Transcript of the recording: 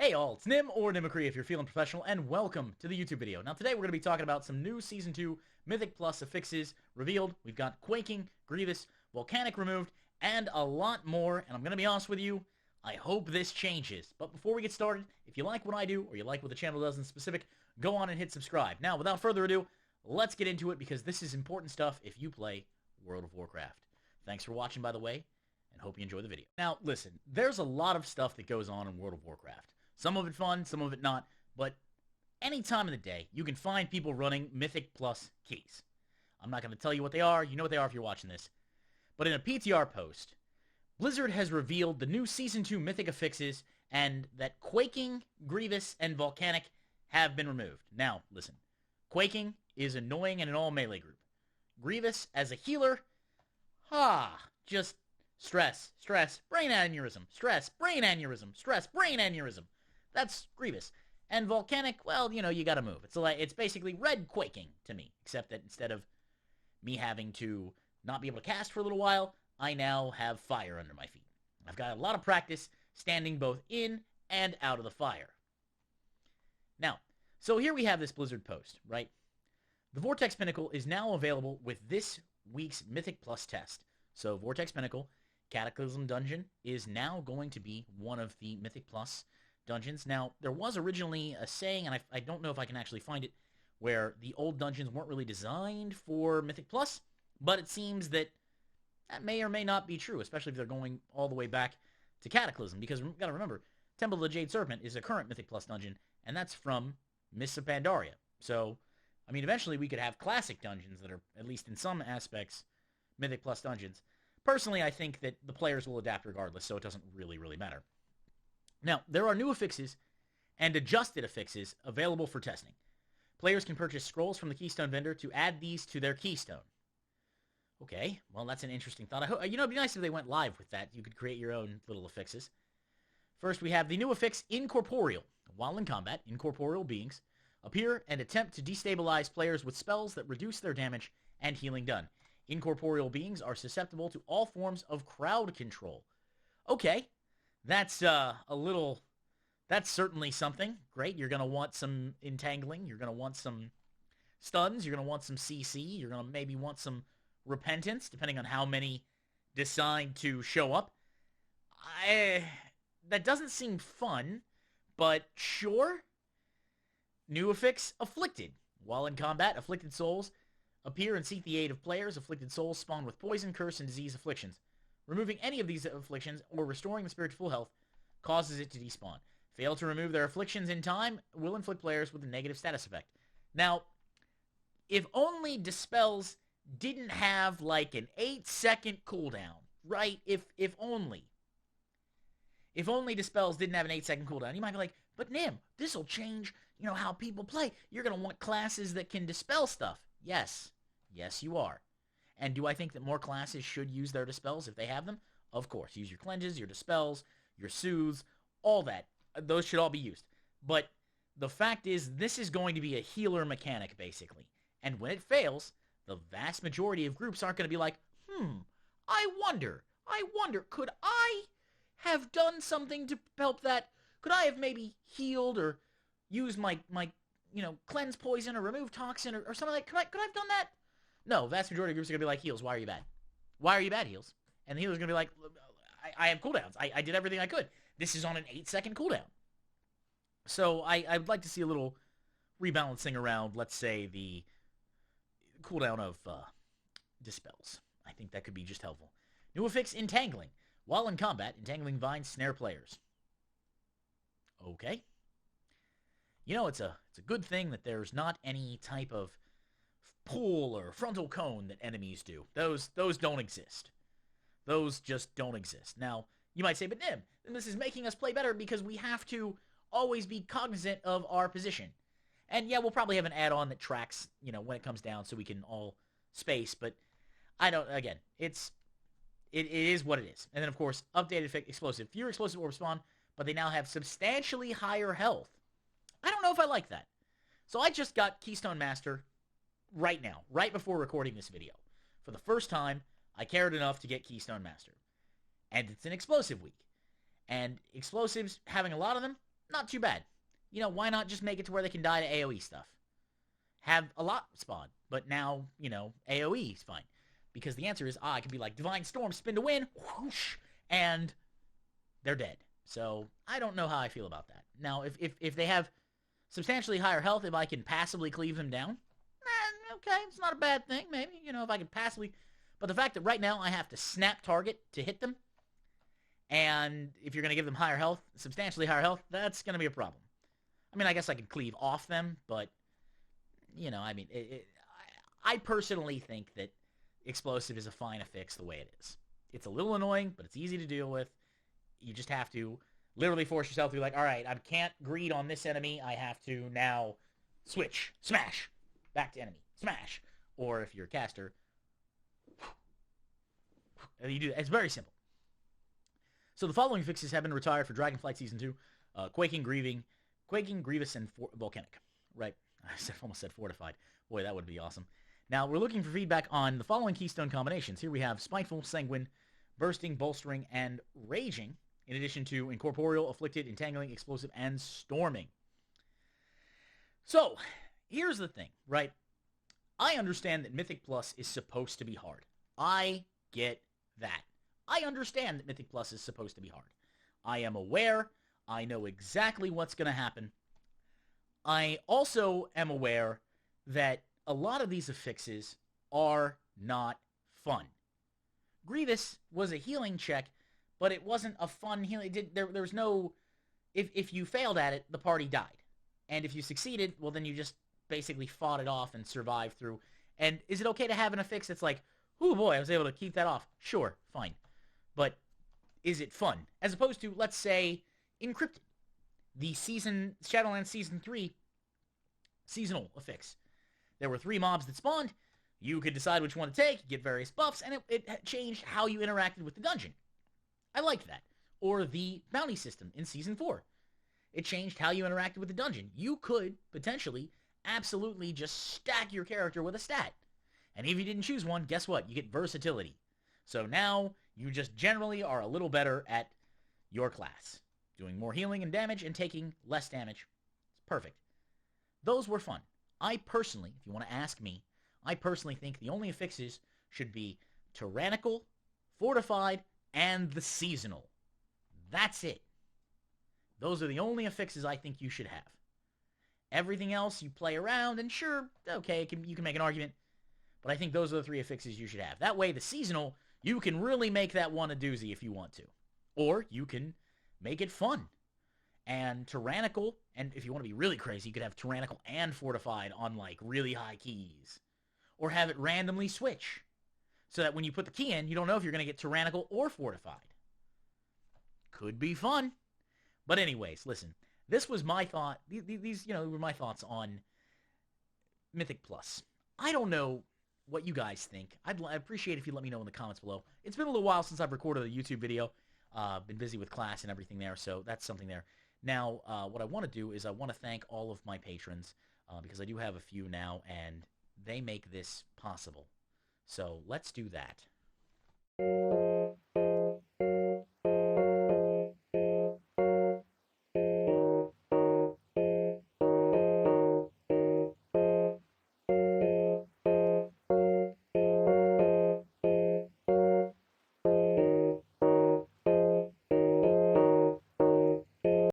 Hey all, it's Nim, or Nimicree if you're feeling professional, and welcome to the YouTube video. Now today we're going to be talking about some new Season 2 Mythic Plus affixes revealed. We've got Quaking, Grievous, Volcanic removed, and a lot more, and I'm going to be honest with you, I hope this changes. But before we get started, if you like what I do, or you like what the channel does in specific, go on and hit subscribe. Now, without further ado, let's get into it, because this is important stuff if you play World of Warcraft. Thanks for watching, by the way, and hope you enjoy the video. Now, listen, there's a lot of stuff that goes on in World of Warcraft. Some of it fun, some of it not, but any time of the day, you can find people running Mythic Plus keys. I'm not going to tell you what they are. You know what they are if you're watching this. But in a PTR post, Blizzard has revealed the new Season 2 Mythic affixes and that Quaking, Grievous, and Volcanic have been removed. Now, listen. Quaking is annoying in an all-melee group. Grievous, as a healer, just stress, brain aneurysm, stress, brain aneurysm, stress, brain aneurysm. That's Grievous. And Volcanic, well, you know, you gotta move. It's basically red Quaking to me, except that instead of me having to not be able to cast for a little while, I now have fire under my feet. I've got a lot of practice standing both in and out of the fire. Now, so here we have this Blizzard post, right? The Vortex Pinnacle is now available with this week's Mythic Plus test. So Vortex Pinnacle, Cataclysm Dungeon, is now going to be one of the Mythic Plus dungeons. Now, there was originally a saying, and I don't know if I can actually find it, where the old dungeons weren't really designed for Mythic Plus, but it seems that that may or may not be true, especially if they're going all the way back to Cataclysm, because we've got to remember, Temple of the Jade Serpent is a current Mythic Plus dungeon, and that's from Mists of Pandaria. So, I mean, eventually we could have classic dungeons that are, at least in some aspects, Mythic Plus dungeons. Personally, I think that the players will adapt regardless, so it doesn't really matter. Now, there are new affixes and adjusted affixes available for testing. Players can purchase scrolls from the Keystone vendor to add these to their Keystone. Okay, well, that's an interesting thought. You know, it'd be nice if they went live with that. You could create your own little affixes. First, we have the new affix, Incorporeal. While in combat, incorporeal beings appear and attempt to destabilize players with spells that reduce their damage and healing done. Incorporeal beings are susceptible to all forms of crowd control. Okay, that's that's certainly something. Great, you're going to want some entangling. You're going to want some stuns. You're going to want some CC. You're going to maybe want some repentance, depending on how many decide to show up. That doesn't seem fun, but sure. New affix, Afflicted. While in combat, afflicted souls appear and seek the aid of players. Afflicted souls spawn with poison, curse, and disease afflictions. Removing any of these afflictions or restoring the spirit to full health causes it to despawn. Fail to remove their afflictions in time will inflict players with a negative status effect. Now, if only Dispels didn't have like an 8-second cooldown, right? If only Dispels didn't have an 8-second cooldown, you might be like, but Nim, this'll change, you know, how people play. You're going to want classes that can dispel stuff. Yes, you are. And do I think that more classes should use their dispels if they have them? Of course. Use your cleanses, your dispels, your soothes, all that. Those should all be used. But the fact is, this is going to be a healer mechanic, basically. And when it fails, the vast majority of groups aren't going to be like, I wonder, could I have done something to help that? Could I have maybe healed or used my you know, cleanse poison or remove toxin or something like that? Could I have done that? No, vast majority of groups are going to be like, Heals, why are you bad? Why are you bad, Heals? And the healer's going to be like, I have cooldowns. I did everything I could. This is on an 8-second cooldown. So I'd like to see a little rebalancing around, let's say, the cooldown of Dispels. I think that could be just helpful. New affix, Entangling. While in combat, Entangling Vines snare players. Okay. You know, it's a good thing that there's not any type of pull or frontal cone that enemies do. Those don't exist. Those just don't exist. Now, you might say, but Nim, this is making us play better because we have to always be cognizant of our position. And yeah, we'll probably have an add-on that tracks, you know, when it comes down so we can all space, but again, it is what it is. And then, of course, updated explosive. Fewer explosive orbs spawn, but they now have substantially higher health. I don't know if I like that. So I just got Keystone Master right now, right before recording this video. For the first time, I cared enough to get Keystone Master. And it's an explosive week. And explosives, having a lot of them, not too bad. You know, why not just make it to where they can die to AoE stuff? Have a lot spawn, but now, you know, AoE is fine. Because the answer is, I can be like, Divine Storm, spin to win, whoosh, and they're dead. So, I don't know how I feel about that. Now, if they have substantially higher health, if I can passively cleave them down, okay, it's not a bad thing, maybe. You know, if I can passively... But the fact that right now I have to snap target to hit them, and if you're going to give them higher health, substantially higher health, that's going to be a problem. I mean, I guess I could cleave off them, but, you know, I mean, I personally think that Explosive is a fine affix the way it is. It's a little annoying, but it's easy to deal with. You just have to literally force yourself to be like, all right, I can't greed on this enemy. I have to now switch, smash, back to enemy, smash. Or if you're a caster, you do that. It's very simple. So the following fixes have been retired for Dragonflight Season 2. Quaking, Grievous, and Volcanic. Right. I almost said Fortified. Boy, that would be awesome. Now, we're looking for feedback on the following keystone combinations. Here we have Spiteful, Sanguine, Bursting, Bolstering, and Raging, in addition to Incorporeal, Afflicted, Entangling, Explosive, and Storming. So, here's the thing, right? I understand that Mythic Plus is supposed to be hard. I get that. I understand that Mythic Plus is supposed to be hard. I am aware. I know exactly what's going to happen. I also am aware that a lot of these affixes are not fun. Grievous was a healing check, but it wasn't a fun healing. There was no... If you failed at it, the party died. And if you succeeded, well, then you just basically fought it off and survived through. And is it okay to have an affix that's like, oh boy, I was able to keep that off? Sure, fine. But is it fun? As opposed to, let's say, Encrypted. The Shadowlands Season 3 seasonal affix. There were 3 mobs that spawned. You could decide which one to take, get various buffs, and it changed how you interacted with the dungeon. I liked that. Or the bounty system in Season 4. It changed how you interacted with the dungeon. You could, potentially, absolutely just stack your character with a stat. And if you didn't choose one, guess what? You get versatility. So now, you just generally are a little better at your class. Doing more healing and damage and taking less damage. It's perfect. Those were fun. I personally, if you want to ask me, I personally think the only affixes should be Tyrannical, Fortified, and the Seasonal. That's it. Those are the only affixes I think you should have. Everything else, you play around, and sure, okay, you can make an argument, but I think those are the 3 affixes you should have. That way, the Seasonal, you can really make that one a doozy if you want to. Or you can make it fun. And Tyrannical, and if you want to be really crazy, you could have Tyrannical and Fortified on, like, really high keys. Or have it randomly switch. So that when you put the key in, you don't know if you're going to get Tyrannical or Fortified. Could be fun. But anyways, listen. This was my thought. These, you know, were my thoughts on Mythic Plus. I don't know what you guys think. I'd appreciate if you let me know in the comments below. It's been a little while since I've recorded a YouTube video. Been busy with class and everything there, so that's something there. Now, what I want to do is I want to thank all of my patrons, because I do have a few now, and they make this possible. So let's do that.